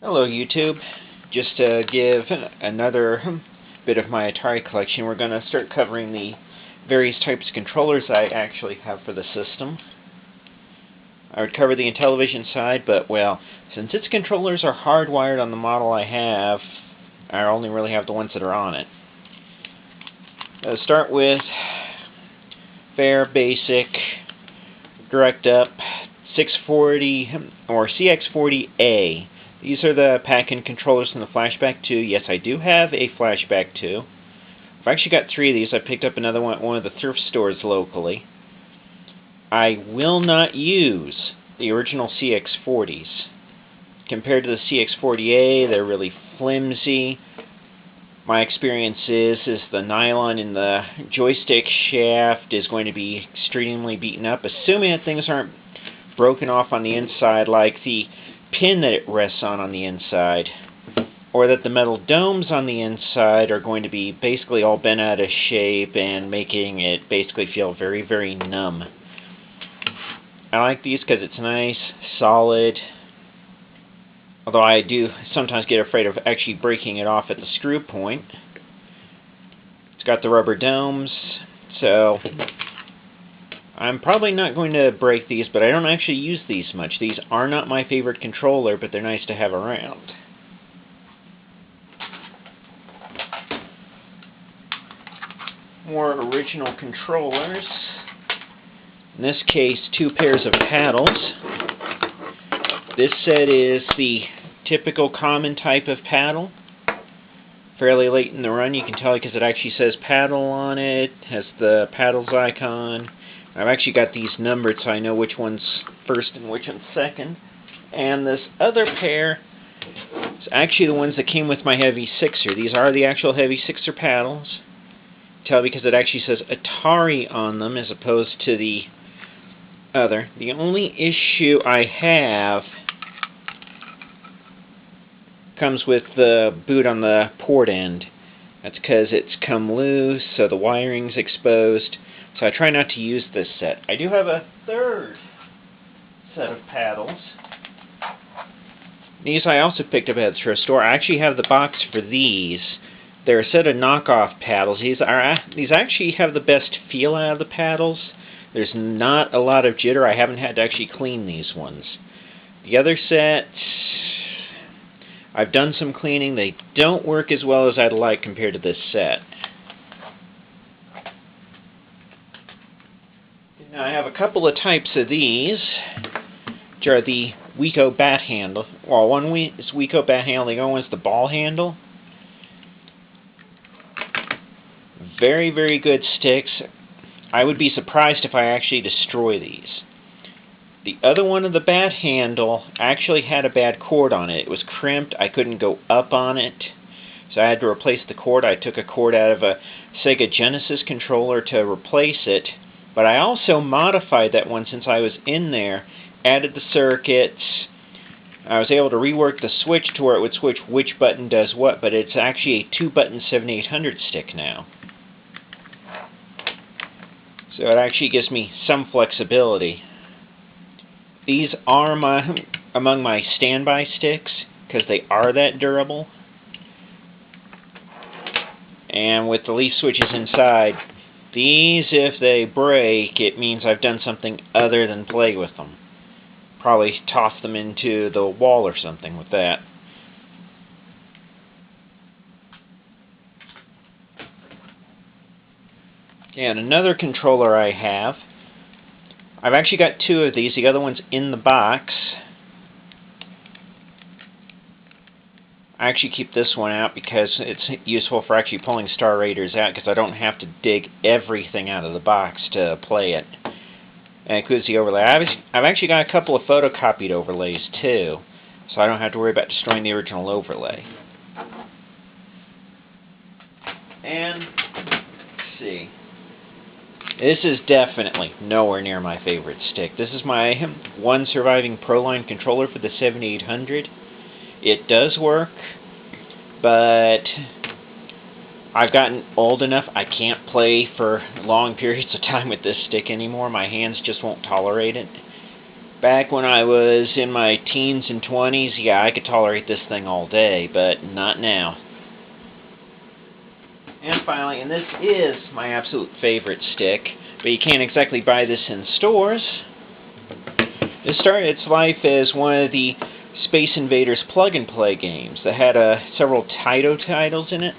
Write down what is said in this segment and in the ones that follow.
Hello YouTube. Just to give another bit of my Atari collection, we're going to start covering the various types of controllers I actually have for the system. I would cover the Intellivision side, but well, since its controllers are hardwired on the model I have, I only really have the ones that are on it. I'll start with fair, basic, direct up 640 or CX40A. These are the pack-in controllers from the Flashback 2. Yes, I do have a Flashback 2. I've actually got 3 of these. I picked up another one at one of the thrift stores locally. I will not use the original CX40s. Compared to the CX40A, they're really flimsy. My experience is the nylon in the joystick shaft is going to be extremely beaten up, assuming that things aren't broken off on the inside, like the pin that it rests on the inside, or that the metal domes on the inside are going to be basically all bent out of shape and making it basically feel very, very numb. I like these because it's nice, solid, although I do sometimes get afraid of actually breaking it off at the screw point. It's got the rubber domes, so I'm probably not going to break these, but I don't actually use these much. These are not my favorite controller, but they're nice to have around. More original controllers. In this case, 2 pairs of paddles. This set is the typical common type of paddle. Fairly late in the run, you can tell because it actually says paddle on it, has the paddles icon. I've actually got these numbered so I know which one's first and which one's second. And this other pair is actually the ones that came with my Heavy Sixer. These are the actual Heavy Sixer paddles. Tell because it actually says Atari on them as opposed to the other. The only issue I have comes with the boot on the port end. That's because it's come loose, so the wiring's exposed. So I try not to use this set. I do have a third set of paddles. These I also picked up at the thrift store. I actually have the box for these. They're a set of knockoff paddles. These actually have the best feel out of the paddles. There's not a lot of jitter. I haven't had to actually clean these ones. The other sets, I've done some cleaning. They don't work as well as I'd like compared to this set. Now I have a couple of types of these, which are the Wiko bat handle. Well, one is Wiko bat handle, the other one's the ball handle. Very, very good sticks. I would be surprised if I actually destroy these. The other one of the bat handle actually had a bad cord on it. It was crimped. I couldn't go up on it, so I had to replace the cord. I took a cord out of a Sega Genesis controller to replace it. But I also modified that one since I was in there, added the circuits. I was able to rework the switch to where it would switch which button does what, but it's actually a 2-button 7800 stick now. So it actually gives me some flexibility. These are among my standby sticks because they are that durable. And with the leaf switches inside, these, if they break, it means I've done something other than play with them. Probably toss them into the wall or something with that. And another controller I have, I've actually got 2 of these. The other one's in the box. I actually keep this one out because it's useful for actually pulling Star Raiders out because I don't have to dig everything out of the box to play it. And it includes the overlay. I've actually got a couple of photocopied overlays too, so I don't have to worry about destroying the original overlay. And, let's see. This is definitely nowhere near my favorite stick. This is my one surviving Proline controller for the 7800. It does work, but I've gotten old enough I can't play for long periods of time with this stick anymore. My hands just won't tolerate it. Back when I was in my teens and 20s, yeah, I could tolerate this thing all day, but not now. And finally, and this is my absolute favorite stick, but you can't exactly buy this in stores. It started its life as one of the Space Invaders plug-and-play games that had several Taito titles in it.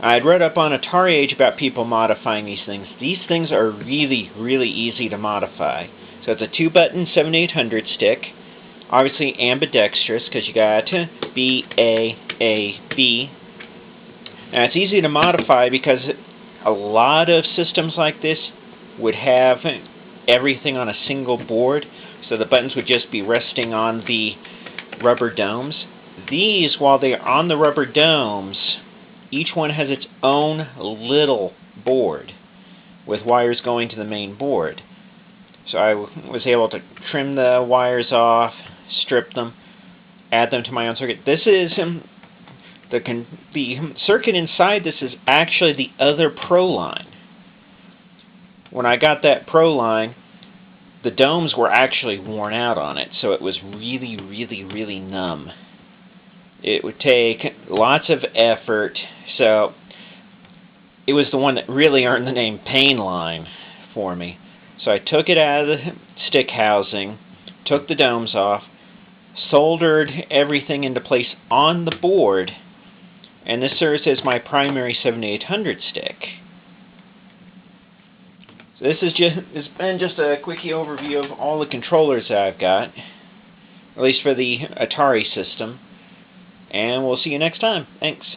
I'd read up on Atari Age about people modifying these things. These things are really, really easy to modify. So it's a 2-button 7800 stick, obviously ambidextrous because you got B, A, B. Now it's easy to modify because a lot of systems like this would have everything on a single board, so the buttons would just be resting on the rubber domes. These, while they're on the rubber domes, each one has its own little board with wires going to the main board. So I was able to trim the wires off, strip them, add them to my own circuit. This is the circuit inside this is actually the other Pro line. When I got that Pro line, the domes were actually worn out on it, so it was really, really, really numb. It would take lots of effort, so it was the one that really earned the name Pain Line for me. So I took it out of the stick housing, took the domes off, soldered everything into place on the board, and this serves as my primary 7800 stick. So it's been just a quickie overview of all the controllers that I've got, at least for the Atari system, and we'll see you next time. Thanks.